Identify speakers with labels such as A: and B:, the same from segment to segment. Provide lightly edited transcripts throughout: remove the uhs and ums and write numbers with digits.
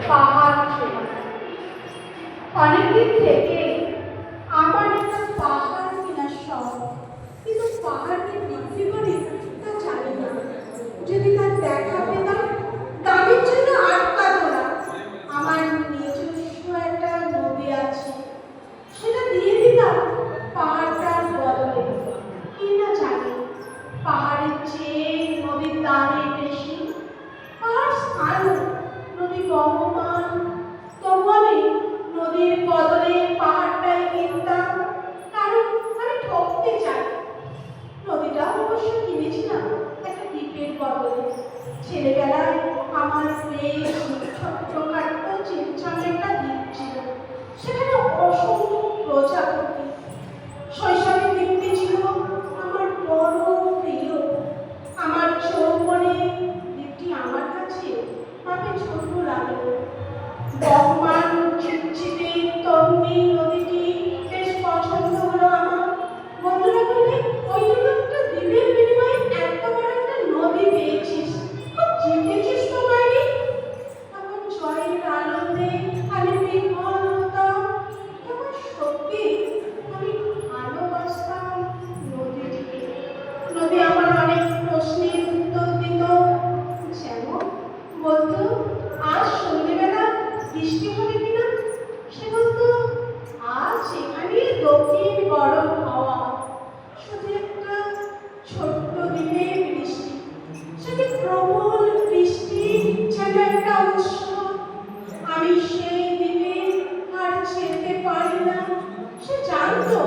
A: পাহাড় ছিল। অনেকদিন থেকে আমার একটা পাহাড় কেনার শখ, কিন্তু পাহাড়কে বিক্রি করে তা জানি না। যদি তার দেখা পেতাম, দামের জন্য আটকাতো না। আমার নিজস্ব একটা নদী আছে, সেটা দিয়ে দিতাম পাহাড়টার বদলে। কি না জানি পাহাড়ের চেয়ে নদীর দামই বেশি। পাহাড় স্থায়ী, নদী বহমান, তবু আমি নদীর বদলে পাহাড়টাই কিনতাম, কারণ আমি ঠকতে চাই। নদীটা অবশ্য কিনেছিলাম একটা দ্বীপের বদলে। ছেলেবেলায় আমার বেশ ছোট্টখাট্ট চিমচাম একটা দ্বীপ ছিল, সেখানে অসংখ্য প্রজাপতি। শৈশবের দ্বীপটি ছিল আমার বড় প্রিয়। আমার যৌবনে দ্বীপটি আমার কাছে আমাকে ছোট লাগলো। বহমান চিপচিপে তরুণী নদীটি বেশ পছন্দ হলো আমার। বন্ধুরা বললে, ওই জন্য একটা দ্বীপের বিনিময়ে এত বড় একটা নদী পেয়েছিস, খুব জিতেছিস তো বাইরে। তখন জয়ের আনন্দে আমি বিহ্বল হতাম। তখন সত্যি আমি ভালোবাসতাম নদীটিকে। নদী আমার অনেক প্রশ্নের উত্তর দিত। যেমন বলতো, আজ সন্ধ্যেবেলা বৃষ্টি হবে কিনা। সে বলতো, আজ এখানে দক্ষিণ গরম হাওয়া। শুধু একটা ছোট্ট দ্বীপের বৃষ্টি, সেটি প্রবল বৃষ্টি, যেন একটা উৎসব। আমি সেই দ্বীপে আর যেতে পারি না। সে জানতো,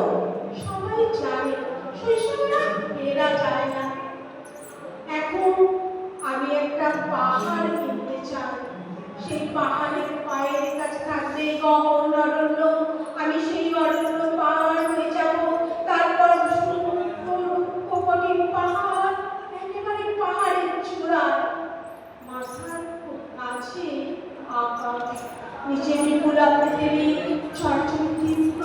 A: সবাই জানে, শৈশবে না ফেরা যায় না। এখন আমি একটা পাহাড় কিনতে চাই। সেই পাহাড়ের পায়ের কাছে থাকবে গহন অরণ্য। আমি সেই অরণ্য পার হয়ে যাব, তারপর কঠিন পাহাড়, একেবারে পাহাড়ের চূড়ায়। মাথার খুব কাছে আকাশ, নিচে বিপুল আকৃতির চঞ্চল তীব্র